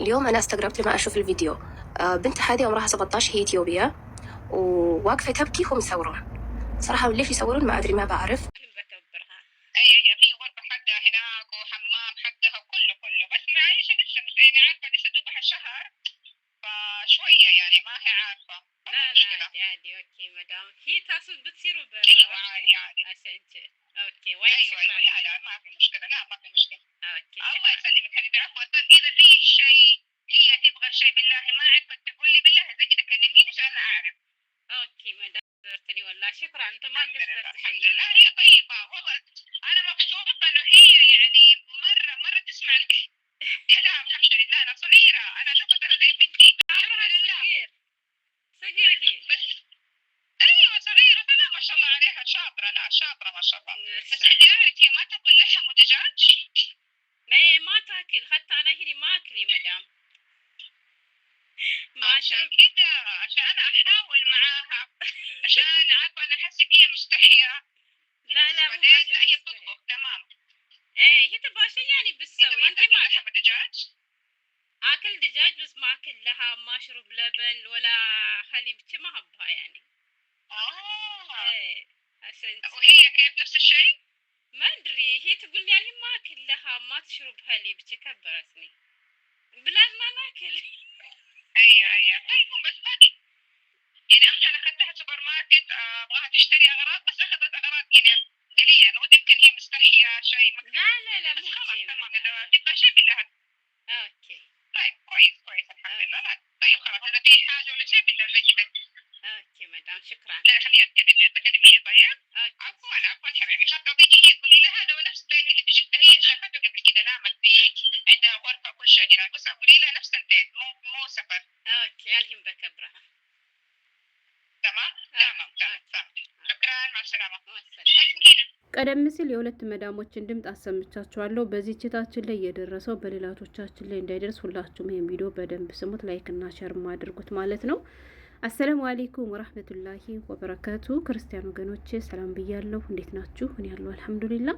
اليوم أنا استغربت لما أشوف الفيديو. بنت هذه عمرها 17، هي إثيوبية وواقفة تبكي، هم يصورون. صراحة ليش يصورون ما أدري، ما بعرف. اي في غرفة حقها هناك وحمام حقها وكله بس معيشة لسه يعني عارفة لسه دوبها شهر فشوية يعني ما هي عارفة. لا عادي اوكي مدام، هي تقصد بتصيروا برا. ايوه عادي عشان اوكي وايد أيوة شكرا. لا ما في مشكلة، لا ما في مشكلة. اوكي الله يسلمك حبيبي. عفوا طيب اذا في شيء هي تبغى شيء بالله ما عرفت تقول لي بالله زي كذا كلميني عشان انا اعرف. اوكي مدام قدرتني والله شكرا، انت ما قصرت. الحمد لله هي طيبة والله، انا مبسوطة انه هي يعني مرة تسمع الكلام. الحمد لله انا صغيرة، انا شفت انا زي بنتي. عمرها صغير هي بس ايوه صغيرة، لا ما شاء الله عليها شاطرة، لا شاطرة ما شاء الله. بس بدي اعرف هي ما تاكل لحم ودجاج؟ ما تاكل، حتى انا هي ما اكل يا مدام. ما عشان كده عشان انا احاول معاها عشان عارفة انا احس هي مستحية. لا لا هي بتطبخ تمام. هي تبغى شيء يعني بالسوي. انت ما لحم دجاج؟ اكل دجاج بس ما اكل لها، ما اشرب لبن ولا حليب، ما احبها يعني. عشان وهي كيف نفس الشيء؟ ما ادري، هي تقول لي يعني ما اكل لها، ما تشرب حليب، كبرتني بلادنا ناكل. ايوه طيب بس باقي يعني امس انا اخذتها سوبر ماركت ابغاها تشتري اغراض بس اخذت اغراض يعني قليله، انا ودي يمكن هي مستحيه شيء لا بس مو خلاص شيء. تمام اذا تبغى شيء بالله. اوكي طيب كويس الحمد لله. لا طيب خلاص اذا في حاجه ولا شيء بالله زي كذا. اوكي مدام شكرا. لا خليها تكلمني طيب. عفوا حبيبي. خلاص تيجي هي تقولي لها هذا هو نفس البيت اللي في جدة، هي شافته قبل كذا نامت فيه عندها غرفه كل شيء هناك، بس قولي لها نفس البيت مو سفر. اوكي الحين بكبرها. تمام. شكرا مع السلامه. ቀደም ሲል የሁለት መዳሞችን ድምፅ አሰምቻችኋለሁ። በዚህ ችታችን ላይ የደረሰው በሌላቶቻችን ላይ እንዳይደርስ ሁላችሁም ይሄን ቪዲዮ በደንብ ስሙት፣ ላይክ እና ሼር ማድርጉት ማለት ነው። አሰላሙ አለይኩም ወራህመቱላሂ ወበረካቱ። ክርስቲያን ወገኖቼ ሰላም ብያለሁ። እንዴት ናችሁ? እኔ ያለው አልሐምዱሊላህ።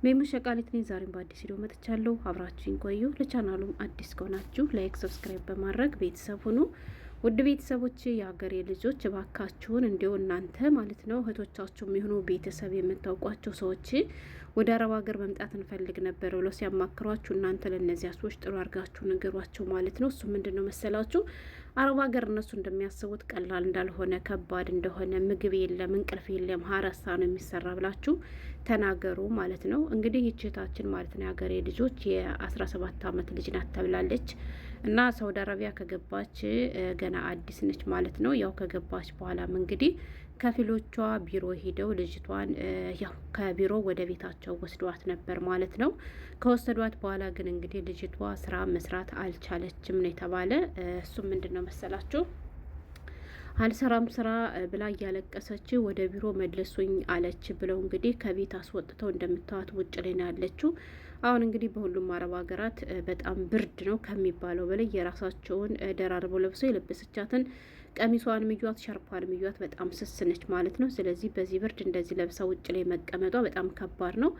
ሜሙ ሸቃሊት ነኝ። ዛሬም በአዲስ ቪዲዮ መጥቻለሁ። አብራችሁኝ ቆዩ። ለቻናሉም አዲስ ከሆናችሁ ላይክ፣ ሰብስክራይብ በማድረግ ቤተሰብ ሁኑ። ውድ ቤተሰቦች የሀገሬ ልጆች እባካችሁን እንዲው እናንተ ማለት ነው እህቶቻችሁ የሚሆኑ ቤተሰብ የምታውቋቸው ሰዎች ወደ አረብ ሀገር መምጣት እንፈልግ ነበር ብለው ሲያማክሯችሁ እናንተ ለእነዚያ ሰዎች ጥሩ አድርጋችሁ ነገሯቸው ማለት ነው። እሱ ምንድን ነው መሰላችሁ አረብ ሀገር እነሱ እንደሚያስቡት ቀላል እንዳልሆነ፣ ከባድ እንደሆነ፣ ምግብ የለም እንቅልፍ የለም ሀረሳ ነው የሚሰራ ብላችሁ ተናገሩ ማለት ነው። እንግዲህ ይችታችን ማለት ነው የሀገሬ ልጆች የ17 ዓመት ልጅ ናት ተብላለች እና ሳውዲ አረቢያ ከገባች ገና አዲስ ነች ማለት ነው። ያው ከገባች በኋላም እንግዲህ ከፊሎቿ ቢሮ ሄደው ልጅቷን ያው ከቢሮ ወደ ቤታቸው ወስዷት ነበር ማለት ነው። ከወሰዷት በኋላ ግን እንግዲህ ልጅቷ ስራ መስራት አልቻለችም ነው የተባለ። እሱም ምንድን ነው መሰላችሁ አልሰራም ስራ ብላ እያለቀሰች ወደ ቢሮ መልሱኝ አለች ብለው እንግዲህ ከቤት አስወጥተው እንደምታዋት ውጭ ላይ ነው ያለችው። አሁን እንግዲህ በሁሉም አረብ ሀገራት በጣም ብርድ ነው ከሚባለው በላይ የራሳቸውን ደራርበው ለብሰው የለበሰቻትን ቀሚሷን ምዩት ሻርፓን ምዩት በጣም ስስነች ማለት ነው። ስለዚህ በዚህ ብርድ እንደዚህ ለብሳ ውጭ ላይ መቀመጧ በጣም ከባድ ነው።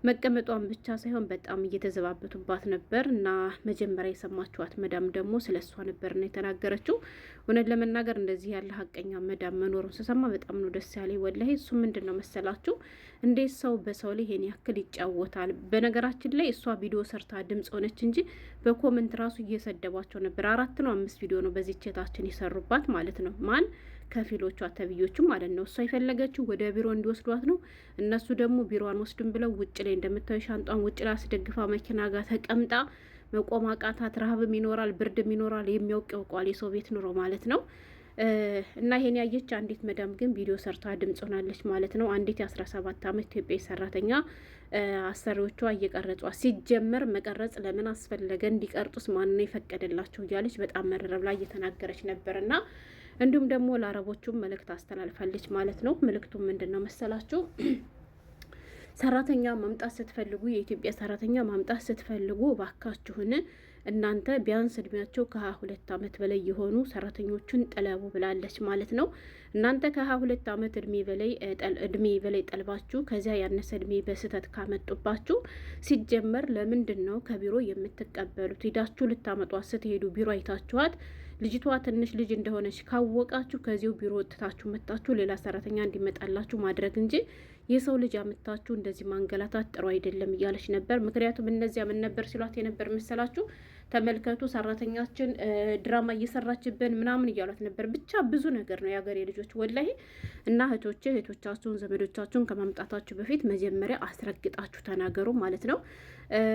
መቀመጧን ብቻ ሳይሆን በጣም እየተዘባበቱባት ነበር እና መጀመሪያ የሰማችኋት መዳም ደግሞ ስለሷ ነበር ነው የተናገረችው። እውነት ለመናገር እንደዚህ ያለ ሀቀኛ መዳም መኖሩን ስሰማ በጣም ነው ደስ ያለኝ ወላሂ። እሱ ምንድን ነው መሰላችሁ እንዴት ሰው በሰው ላይ ይሄን ያክል ይጫወታል? በነገራችን ላይ እሷ ቪዲዮ ሰርታ ድምጽ ሆነች እንጂ በኮመንት ራሱ እየሰደቧቸው ነበር። 4 ነው 5 ቪዲዮ ነው በዚህ ቼታችን የሰሩባት ማለት ነው። ማን ከፊሎቿ ተብዮቹ ማለት ነው። እሷ የፈለገችው ወደ ቢሮ እንዲወስዷት ነው። እነሱ ደግሞ ቢሮዋን ወስድን ብለው ውጭ ላይ እንደምታዩ ሻንጧን ውጭ ላይ አስደግፋ መኪና ጋር ተቀምጣ መቆም አቃታት። ረሀብም ይኖራል ብርድም ይኖራል። የሚያውቅ ያውቀዋል የሰው ቤት ኑሮ ማለት ነው። እና ይሄን ያየች አንዲት መዳም ግን ቪዲዮ ሰርታ ድምጽ ሆናለች ማለት ነው። አንዲት የ17 ዓመት ኢትዮጵያዊ ሰራተኛ አሰሪዎቿ እየቀረጿ ሲጀመር መቀረጽ ለምን አስፈለገ? እንዲቀርጡስ ማን ነው የፈቀደላቸው? እያለች በጣም መረረብ ላይ እየተናገረች ነበርና እንዲሁም ደግሞ ለአረቦቹም መልእክት አስተላልፋለች ማለት ነው። መልእክቱም ምንድን ነው መሰላችሁ ሰራተኛ ማምጣት ስትፈልጉ የኢትዮጵያ ሰራተኛ ማምጣት ስትፈልጉ እባካችሁን እናንተ ቢያንስ እድሜያቸው ከ22 ዓመት በላይ የሆኑ ሰራተኞቹን ጠለቡ ብላለች ማለት ነው። እናንተ ከ22 ዓመት እድሜ በላይ ጠልባችሁ ከዚያ ያነሰ እድሜ በስህተት ካመጡባችሁ ሲጀመር ለምንድን ነው ከቢሮ የምትቀበሉት? ሂዳችሁ ልታመጧት ስትሄዱ ቢሮ አይታችኋት ልጅቷ ትንሽ ልጅ እንደሆነች ካወቃችሁ ከዚሁ ቢሮ ወጥታችሁ መጣችሁ ሌላ ሰራተኛ እንዲመጣላችሁ ማድረግ እንጂ የሰው ልጅ አምታችሁ እንደዚህ ማንገላታት ጥሩ አይደለም እያለች ነበር። ምክንያቱም እነዚያ ምን ነበር ሲሏት የነበር መሰላችሁ? ተመልከቱ ሰራተኛችን ድራማ እየሰራችብን ምናምን እያሏት ነበር። ብቻ ብዙ ነገር ነው የሀገሬ ልጆች ወላሂ። እና እህቶቻችሁን ዘመዶቻችሁን ከማምጣታችሁ በፊት መጀመሪያ አስረግጣችሁ ተናገሩ ማለት ነው።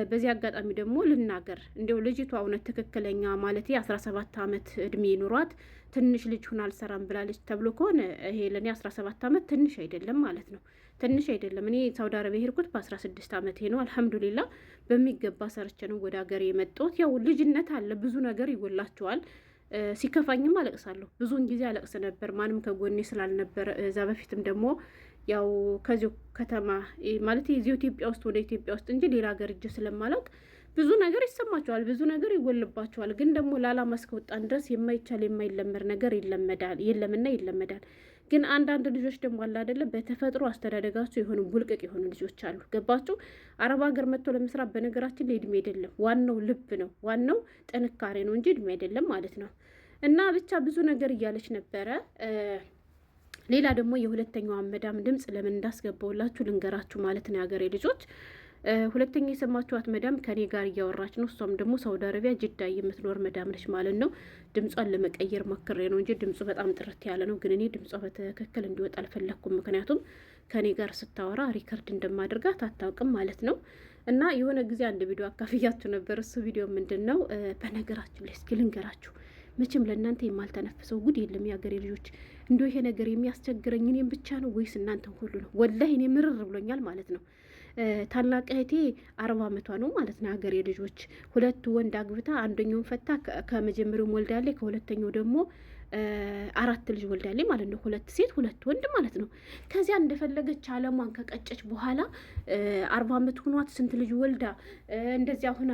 በዚህ አጋጣሚ ደግሞ ልናገር እንዲሁ ልጅቷ እውነት ትክክለኛ ማለት 17 ዓመት እድሜ ኑሯት ትንሽ ልጅ ሁን አልሰራም ብላለች ተብሎ ከሆነ ይሄ ለእኔ 17 ዓመት ትንሽ አይደለም ማለት ነው። ትንሽ አይደለም። እኔ ሳውዲ አረቢያ ሄድኩት በ16 ዓመቴ ነው። አልሐምዱሊላ በሚገባ ሰርቼ ነው ወደ ሀገሬ የመጣሁት። ያው ልጅነት አለ፣ ብዙ ነገር ይጎላቸዋል። ሲከፋኝም አለቅሳለሁ። ብዙውን ጊዜ አለቅስ ነበር ማንም ከጎኔ ስላልነበረ። እዛ በፊትም ደግሞ ያው ከዚሁ ከተማ ማለት እዚሁ ኢትዮጵያ ውስጥ ወደ ኢትዮጵያ ውስጥ እንጂ ሌላ ሀገር እጅ ስለማላውቅ ብዙ ነገር ይሰማቸዋል፣ ብዙ ነገር ይጎልባቸዋል። ግን ደግሞ ለዓላማ እስከወጣን ድረስ የማይቻል የማይለመድ ነገር የለምና ይለመዳል። ግን አንዳንድ ልጆች ደግሞ አለ አይደለ በተፈጥሮ አስተዳደጋቸው የሆኑ ቡልቅቅ የሆኑ ልጆች አሉ። ገባችሁ? አረብ ሀገር መጥቶ ለመስራት በነገራችን ላይ እድሜ አይደለም፣ ዋናው ልብ ነው፣ ዋናው ጥንካሬ ነው እንጂ እድሜ አይደለም ማለት ነው። እና ብቻ ብዙ ነገር እያለች ነበረ። ሌላ ደግሞ የሁለተኛዋን መዳም ድምጽ ለምን እንዳስገባውላችሁ ልንገራችሁ ማለት ነው የሀገሬ ልጆች። ሁለተኛ የሰማችኋት መዳም ከኔ ጋር እያወራች ነው። እሷም ደግሞ ሳውዲ አረቢያ ጅዳ የምትኖር መዳም ነች ማለት ነው። ድምጿን ለመቀየር ሞክሬ ነው እንጂ ድምፁ በጣም ጥርት ያለ ነው። ግን እኔ ድምጿ በትክክል እንዲወጣ አልፈለግኩም። ምክንያቱም ከኔ ጋር ስታወራ ሪከርድ እንደማድርጋት አታውቅም ማለት ነው። እና የሆነ ጊዜ አንድ ቪዲዮ አካፍያችሁ ነበር። እሱ ቪዲዮ ምንድን ነው? በነገራችሁ ላይ እስኪ ልንገራችሁ። መቼም ለእናንተ የማልተነፍሰው ጉድ የለም የሀገሬ ልጆች። እንዲሁ ይሄ ነገር የሚያስቸግረኝ እኔም ብቻ ነው ወይስ እናንተን ሁሉ ነው? ወላሂ እኔ ምርር ብሎኛል ማለት ነው። ታላቅ እህቴ 40 ዓመቷ ነው ማለት ነው። ሀገሬ ልጆች 2 ወንድ አግብታ አንደኛውን ፈታ ከመጀመሪያው ወልዳለች፣ ከሁለተኛው ደግሞ 4 ልጅ ወልዳለች ማለት ነው። 2 ሴት 2 ወንድ ማለት ነው። ከዚያ እንደፈለገች አለሟን ከቀጨች በኋላ 40 ዓመት ሆኗት ስንት ልጅ ወልዳ እንደዚያ ሁና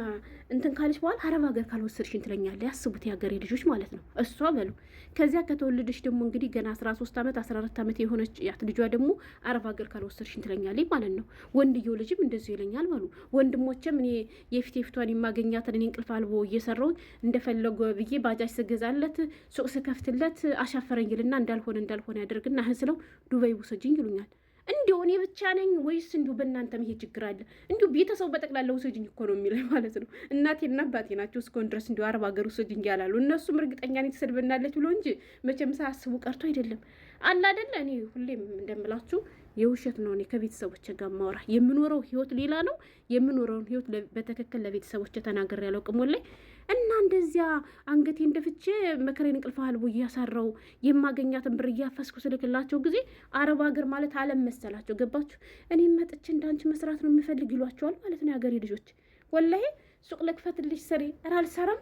እንትን ካለች በኋላ አረብ ሀገር ካልወሰድሽኝ ትለኛለች። ያስቡት የሀገሬ ልጆች ማለት ነው። እሷ በሉ ከዚያ ከተወለደች ደግሞ እንግዲህ ገና 13 ዓመት 14 ዓመት የሆነች ያት ልጇ ደግሞ አረብ ሀገር ካልወሰድሽኝ ትለኛለች ማለት ነው። ወንድየው ልጅም እንደዚሁ ይለኛል በሉ። ወንድሞቼም እኔ የፊቷን የማገኛትን እኔ እንቅልፍ አልቦ እየሰራው እንደፈለጉ ብዬ ባጃጅ ስገዛለት ሱቅ ስከፍትለት አሻፈረኝ ይልና እንዳልሆነ ያደርግና ስለው ዱባይ ውሰጅኝ ይሉኛል። እንዲሁ እኔ ብቻ ነኝ ወይስ እንዲሁ በእናንተም ይሄ ችግር አለ? እንዲሁ ቤተሰቡ በጠቅላላ ውሰጅኝ እኮ ነው የሚለኝ ማለት ነው። እናቴና አባቴ ናቸው እስከሆን ድረስ እንዲሁ አረብ ሀገር ውሰጅኝ ያላሉ። እነሱም እርግጠኛ ነኝ ትሰድበናለች ብሎ እንጂ መቼም ሳያስቡ ቀርቶ አይደለም። አለ አይደለ? እኔ ሁሌም እንደምላችሁ የውሸት ነው። እኔ ከቤተሰቦች ጋር ማውራ የምኖረው ህይወት ሌላ ነው። የምኖረውን ህይወት በትክክል ለቤተሰቦች ተናገር ያለው ቅሞል ላይ እና እንደዚያ አንገቴ እንደፍቼ መከሬን እንቅልፍ አልቦ እያሳራው የማገኛትን ብር እያፈስኩ ስልክላቸው ጊዜ አረብ ሀገር ማለት አለም መሰላቸው። ገባችሁ? እኔም መጥቼ እንዳንቺ መስራት ነው የምፈልግ ይሏቸዋል ማለት ነው የሀገሬ ልጆች። ወላሂ ሱቅ ልክፈትልሽ ስሪ ኧረ አልሰራም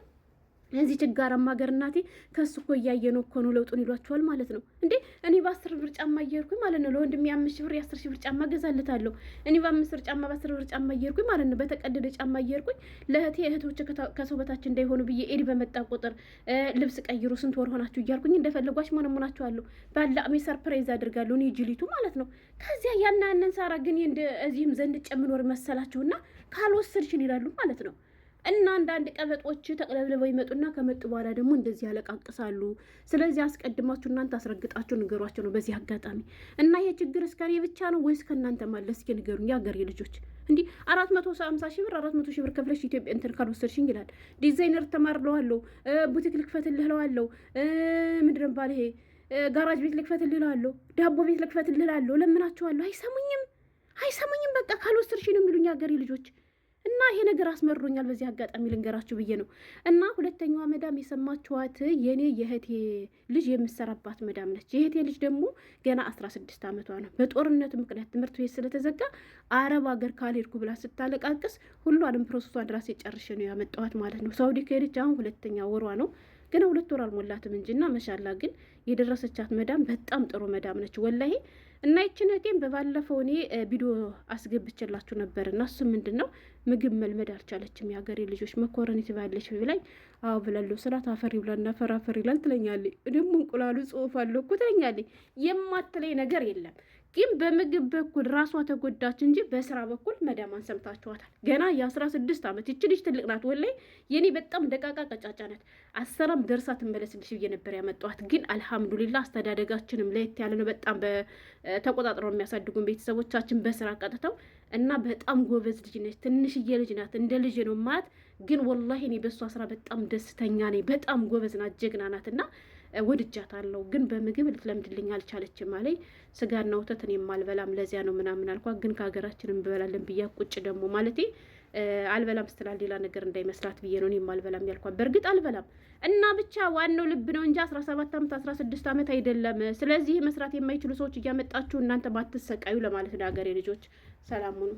እዚህ ችጋራማ ሀገር እናቴ ከሱ እኮ እያየ ነው እኮ ነው ለውጡን ይሏቸዋል ማለት ነው። እንዴ እኔ በ10 ብር ጫማ እየሄድኩኝ ማለት ነው ለወንድሜ 5 ብር የ10 ሺህ ብር ጫማ ገዛለታለሁ። እኔ በ5 ብር ጫማ በ10 ብር ጫማ እየሄድኩኝ ማለት ነው በተቀደደ ጫማ እየሄድኩኝ እህቶች ከሰው በታች እንዳይሆኑ ብዬ ኤድ በመጣ ቁጥር ልብስ ቀይሩ ስንት ወር ሆናችሁ እያልኩኝ እንደፈለጓች መሆናችኋለሁ። ባላሜ ሰርፕራይዝ አድርጋለሁ እኔ ጅሊቱ ማለት ነው። ከዚያ ያንን ሳራ ግን እዚህም ዘንድ ጨምኖር መሰላችሁና ካልወሰድሽን ይላሉ ማለት ነው። እና አንዳንድ ቀበጦች ተቅለብልበው ይመጡና ከመጡ በኋላ ደግሞ እንደዚህ ያለቃቅሳሉ። ስለዚህ አስቀድማችሁ እናንተ አስረግጣችሁ ንገሯቸው ነው በዚህ አጋጣሚ። እና ይሄ ችግር እስከኔ ብቻ ነው ወይስ ከእናንተ ማለት እስኪ ንገሩኝ የሀገሬ ልጆች። እንዲህ 450 ሺህ ብር 400 ሺህ ብር ከፍለሽ ኢትዮጵያ እንትን ካልወሰድሽኝ ይላል። ዲዛይነር ተማርለዋለሁ፣ ቡቲክ ልክፈትልህለዋለሁ፣ ምንድን ባል ይሄ ጋራጅ ቤት ልክፈትልህለዋለሁ፣ ዳቦ ቤት ልክፈትልህለዋለሁ። ለምናችኋለሁ፣ አይሰሙኝም። በቃ ካልወሰድሽ ነው የሚሉኝ የሀገሬ ልጆች። እና ይሄ ነገር አስመሮኛል። በዚህ አጋጣሚ ልንገራችሁ ብዬ ነው። እና ሁለተኛዋ መዳም የሰማችኋት የኔ የእህቴ ልጅ የምሰራባት መዳም ነች። የእህቴ ልጅ ደግሞ ገና 16 ዓመቷ ነው። በጦርነቱ ምክንያት ትምህርት ቤት ስለተዘጋ አረብ ሀገር ካልሄድኩ ብላ ስታለቃቅስ ሁሏንም ፕሮሰሷን ራሴ ጨርሼ ነው ያመጣኋት ማለት ነው። ሳውዲ ከሄደች አሁን 2ኛ ወሯ ነው። ገና 2 ወር አልሞላትም እንጂ እና መሻላ ግን የደረሰቻት መዳም በጣም ጥሩ መዳም ነች። ወላሂ እና ይችን እህቴን በባለፈው እኔ ቪዲዮ አስገብቼላችሁ ነበር እና እሱ ምንድን ነው ምግብ መልመድ አልቻለችም። የሀገሬ ልጆች መኮረኒ ትባለች ብላኝ፣ አዎ ብላለሁ ስላት አፈር ይብላና አፈር ይላል ትለኛለች። ደግሞ እንቁላሉ ጽሁፍ አለው እኮ ትለኛለች። የማትለኝ ነገር የለም። ግን በምግብ በኩል ራሷ ተጎዳች እንጂ በስራ በኩል መዳማን ሰምታችኋታል። ገና የ16 ዓመት ይች ልጅ ትልቅ ናት። ወላይ የኔ በጣም ደቃቃ ቀጫጫ ናት። አሰራም ደርሳ ትመለስልሽ ብዬ ነበር ያመጣኋት። ግን አልሐምዱሊላ አስተዳደጋችንም ለየት ያለ ነው። በጣም ተቆጣጥረው የሚያሳድጉን ቤተሰቦቻችን በስራ ቀጥተው እና በጣም ጎበዝ ልጅ ነች። ትንሽዬ ልጅ ናት። እንደ ልጅ ነው ማት። ግን ወላሂ እኔ በእሷ ስራ በጣም ደስተኛ ነኝ። በጣም ጎበዝ ናት፣ ጀግና ናት እና ወድጃታለሁ። ግን በምግብ ልትለምድልኝ አልቻለችም አለኝ። ስጋና ወተት እኔ የማልበላም ለዚያ ነው ምናምን አልኳት። ግን ከሀገራችን እንበላለን ብያ ቁጭ ደግሞ ማለቴ አልበላም ስትላል ሌላ ነገር እንዳይመስላት ብዬ ነው እኔ የማልበላም ያልኳት። በእርግጥ አልበላም እና ብቻ ዋናው ልብ ነው እንጂ 17 ዓመት 16 ዓመት አይደለም። ስለዚህ መስራት የማይችሉ ሰዎች እያመጣችሁ እናንተ ባትሰቃዩ ለማለት ነው። ሀገሬ ልጆች ሰላም ሁኑ።